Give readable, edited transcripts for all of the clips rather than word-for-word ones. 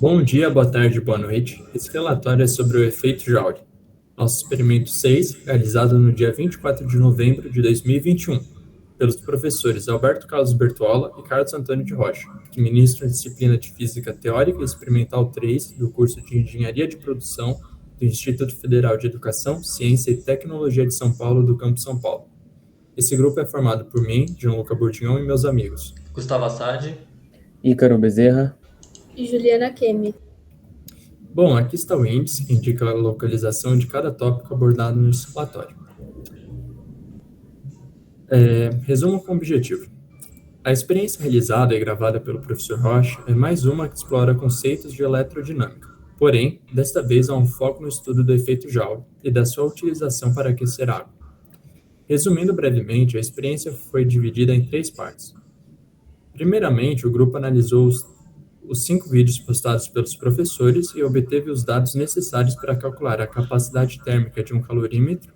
Bom dia, boa tarde, boa noite. Esse relatório é sobre o efeito Joule, nosso experimento 6, realizado no dia 24 de novembro de 2021, pelos professores Alberto Carlos Bertuola e Carlos Antônio de Rocha, que ministram a disciplina de Física Teórica e Experimental 3 do curso de Engenharia de Produção do Instituto Federal de Educação, Ciência e Tecnologia de São Paulo, do Campo São Paulo. Esse grupo é formado por mim, Gianluca Bordignon, e meus amigos Gustavo Assad, Ícaro Bezerra e Juliana Kemi. Bom, aqui está o índice que indica a localização de cada tópico abordado nesse relatório. Resumo com objetivo. A experiência realizada e gravada pelo professor Rocha é mais uma que explora conceitos de eletrodinâmica. Porém, desta vez há um foco no estudo do efeito Joule e da sua utilização para aquecer água. Resumindo brevemente, a experiência foi dividida em 3 partes. Primeiramente, o grupo analisou os 5 vídeos postados pelos professores e obteve os dados necessários para calcular a capacidade térmica de um calorímetro.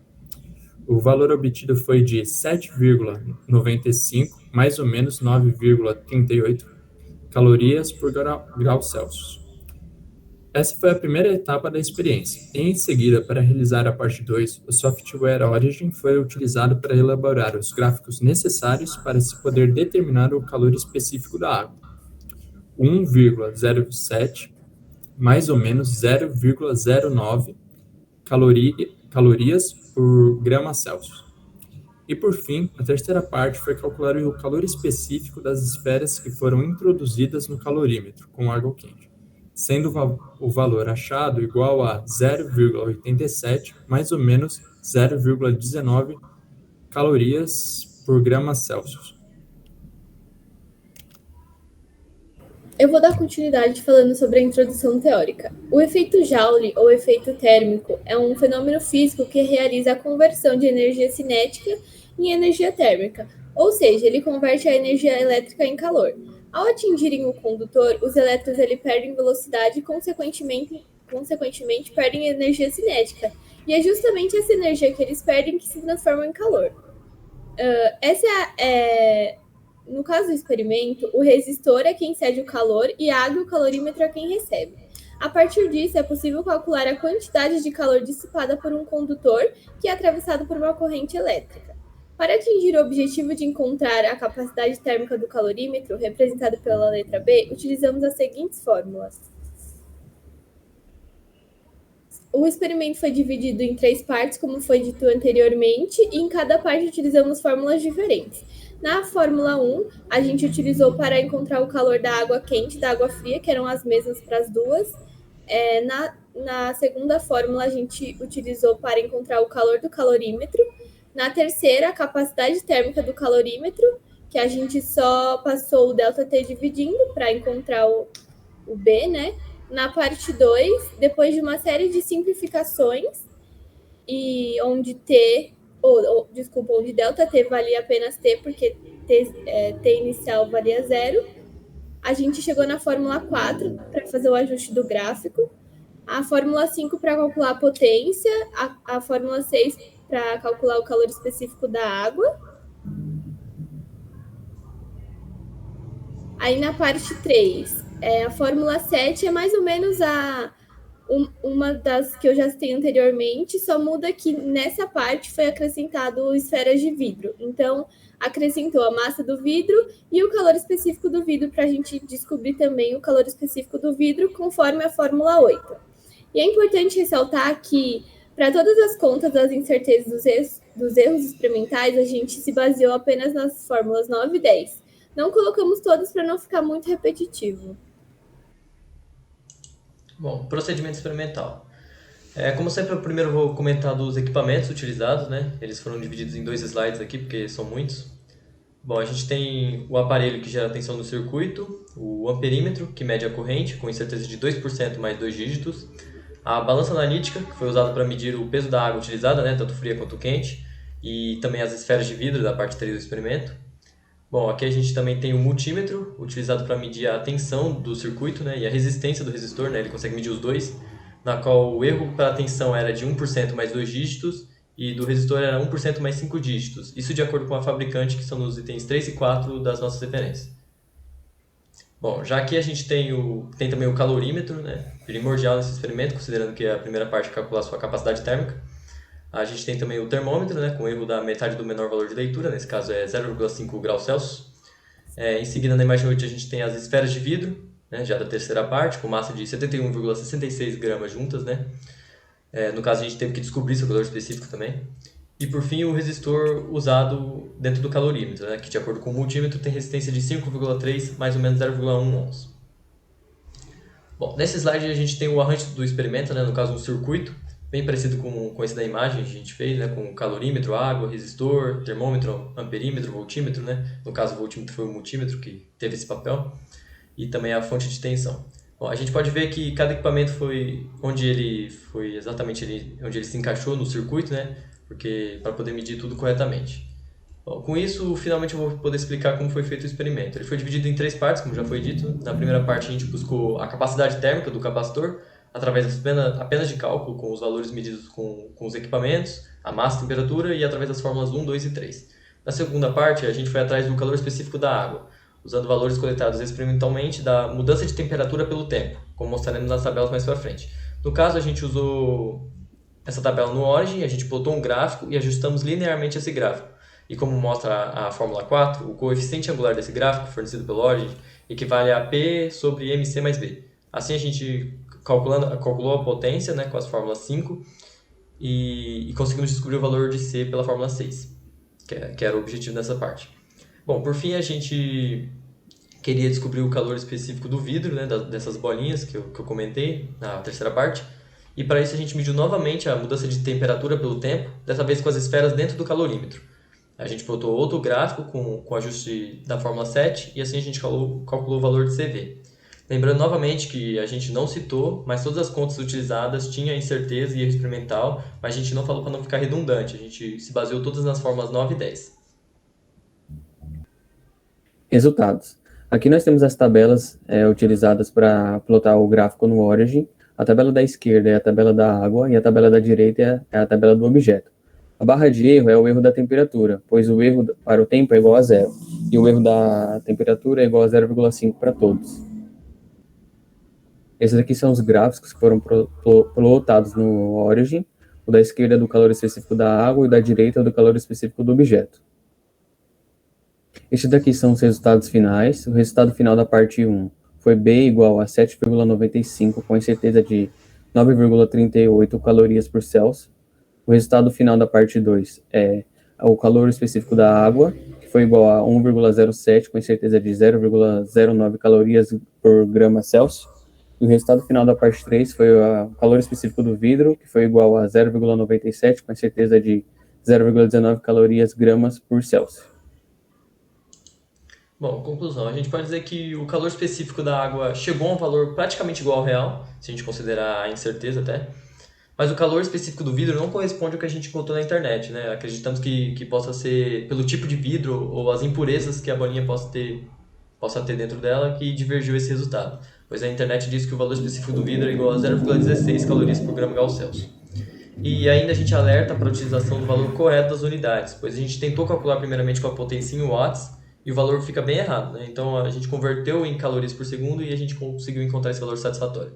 O valor obtido foi de 7,95, mais ou menos 9,38 calorias por grau Celsius. Essa foi a primeira etapa da experiência. Em seguida, para realizar a parte 2, o software Origin foi utilizado para elaborar os gráficos necessários para se poder determinar o calor específico da água. 1,07, mais ou menos 0,09 calorias por grama Celsius. E por fim, a terceira parte foi calcular o calor específico das esferas que foram introduzidas no calorímetro com água quente, sendo o valor achado igual a 0,87, mais ou menos 0,19 calorias por grama Celsius. Eu vou dar continuidade falando sobre a introdução teórica. O efeito Joule, ou efeito térmico, é um fenômeno físico que realiza a conversão de energia cinética em energia térmica, ou seja, ele converte a energia elétrica em calor. Ao atingirem o condutor, os elétrons perdem velocidade e, consequentemente, perdem energia cinética. E é justamente essa energia que eles perdem que se transforma em calor. No caso do experimento, o resistor é quem cede o calor e a água e o calorímetro é quem recebe. A partir disso, é possível calcular a quantidade de calor dissipada por um condutor que é atravessado por uma corrente elétrica. Para atingir o objetivo de encontrar a capacidade térmica do calorímetro, representada pela letra B, utilizamos as seguintes fórmulas. O experimento foi dividido em 3 partes, como foi dito anteriormente, e em cada parte utilizamos fórmulas diferentes. Na fórmula 1, a gente utilizou para encontrar o calor da água quente e da água fria, que eram as mesmas para as duas. Na segunda fórmula, a gente utilizou para encontrar o calor do calorímetro. Na terceira, a capacidade térmica do calorímetro, que a gente só passou o ΔT dividindo para encontrar o B, né? Na parte 2, depois de uma série de simplificações, e onde onde ΔT valia apenas T, porque T inicial valia 0, a gente chegou na fórmula 4 para fazer o ajuste do gráfico, a fórmula 5 para calcular a potência, a fórmula 6 para calcular o calor específico da água. Aí na parte 3, a fórmula 7 é mais ou menos uma das que eu já citei anteriormente, só muda que nessa parte foi acrescentado esferas de vidro. Então, acrescentou a massa do vidro e o calor específico do vidro para a gente descobrir também o calor específico do vidro conforme a fórmula 8. E é importante ressaltar que, para todas as contas das incertezas dos erros experimentais, a gente se baseou apenas nas fórmulas 9 e 10. Não colocamos todas para não ficar muito repetitivo. Bom, procedimento experimental. Como sempre, eu primeiro vou comentar dos equipamentos utilizados, né? Eles foram divididos em 2 slides aqui, porque são muitos. Bom, a gente tem o aparelho que gera a tensão do circuito, o amperímetro, que mede a corrente, com incerteza de 2% mais 2 dígitos, a balança analítica, que foi usada para medir o peso da água utilizada, né? Tanto fria quanto quente, e também as esferas de vidro da parte 3 do experimento. Bom, aqui a gente também tem o multímetro, utilizado para medir a tensão do circuito, né, e a resistência do resistor, né, ele consegue medir os dois, na qual o erro para a tensão era de 1% mais 2 dígitos e do resistor era 1% mais 5 dígitos. Isso de acordo com a fabricante, que são nos itens 3 e 4 das nossas referências. Bom, já aqui a gente tem também o calorímetro, né? Primordial nesse experimento, considerando que a primeira parte é calcular a sua capacidade térmica. A gente tem também o termômetro, né? Com erro da metade do menor valor de leitura, nesse caso é 0,5 graus Celsius. Em seguida, na imagem 8, a gente tem as esferas de vidro, né? Já da terceira parte, com massa de 71,66 gramas juntas, né? No caso, a gente teve que descobrir seu valor específico também. E por fim, o resistor usado dentro do calorímetro, né, que de acordo com o multímetro tem resistência de 5,3 mais ou menos 0,1 ohms. Bom, nesse slide a gente tem o arranjo do experimento, né, no caso um circuito, bem parecido com esse da imagem que a gente fez, né, com calorímetro, água, resistor, termômetro, amperímetro, voltímetro, né, no caso o voltímetro foi o multímetro que teve esse papel, e também a fonte de tensão. Bom, a gente pode ver que cada equipamento foi onde ele se encaixou no circuito, né, porque para poder medir tudo corretamente. Bom, com isso, finalmente eu vou poder explicar como foi feito o experimento. Ele foi dividido em 3 partes, como já foi dito. Na primeira parte, a gente buscou a capacidade térmica do capacitor, através apenas de cálculo, com os valores medidos com os equipamentos, a massa, a temperatura e através das fórmulas 1, 2 e 3. Na segunda parte, a gente foi atrás do calor específico da água, usando valores coletados experimentalmente da mudança de temperatura pelo tempo, como mostraremos nas tabelas mais para frente. No caso, a gente usou essa tabela no Origin, a gente botou um gráfico e ajustamos linearmente esse gráfico. E como mostra a fórmula 4, o coeficiente angular desse gráfico, fornecido pelo Origin, equivale a P sobre MC mais B. Assim a gente calculou a potência, né, com as fórmulas 5 e conseguimos descobrir o valor de C pela fórmula 6, que era o objetivo dessa parte. Bom, por fim a gente queria descobrir o calor específico do vidro, né, dessas bolinhas que eu comentei na terceira parte. E para isso a gente mediu novamente a mudança de temperatura pelo tempo, dessa vez com as esferas dentro do calorímetro. A gente botou outro gráfico com ajuste da fórmula 7 e assim a gente calculou o valor de CV. Lembrando novamente que a gente não citou, mas todas as contas utilizadas tinham incerteza e erro experimental, mas a gente não falou para não ficar redundante, a gente se baseou todas nas fórmulas 9 e 10. Resultados. Aqui nós temos as tabelas utilizadas para plotar o gráfico no Origin. A tabela da esquerda é a tabela da água e a tabela da direita é a tabela do objeto. A barra de erro é o erro da temperatura, pois o erro para o tempo é igual a 0, e o erro da temperatura é igual a 0,5 para todos. Esses aqui são os gráficos que foram plotados no Origin. O da esquerda é do calor específico da água e o da direita é do calor específico do objeto. Estes daqui são os resultados finais. O resultado final da parte 1 foi B igual a 7,95, com certeza de 9,38 calorias por Celsius. O resultado final da parte 2 é o calor específico da água, que foi igual a 1,07, com certeza de 0,09 calorias por grama Celsius. E o resultado final da parte 3 foi o calor específico do vidro, que foi igual a 0,97, com certeza de 0,19 calorias gramas por Celsius. Bom, conclusão. A gente pode dizer que o calor específico da água chegou a um valor praticamente igual ao real, se a gente considerar a incerteza até. Mas o calor específico do vidro não corresponde ao que a gente encontrou na internet, né? Acreditamos que possa ser pelo tipo de vidro ou as impurezas que a bolinha possa ter dentro dela que divergiu esse resultado. Pois a internet diz que o valor específico do vidro é igual a 0,16 calorias por grama Gauss Celsius. E ainda a gente alerta para a utilização do valor correto das unidades, pois a gente tentou calcular primeiramente com a potência em watts e o valor fica bem errado, né? Então a gente converteu em calorias por segundo e a gente conseguiu encontrar esse valor satisfatório.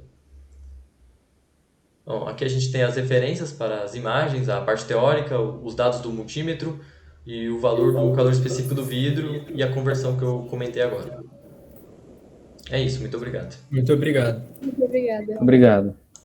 Bom, aqui a gente tem as referências para as imagens, a parte teórica, os dados do multímetro e o valor do calor específico do vidro e a conversão que eu comentei agora. É isso, muito obrigado. Muito obrigado. Muito obrigada. Obrigado.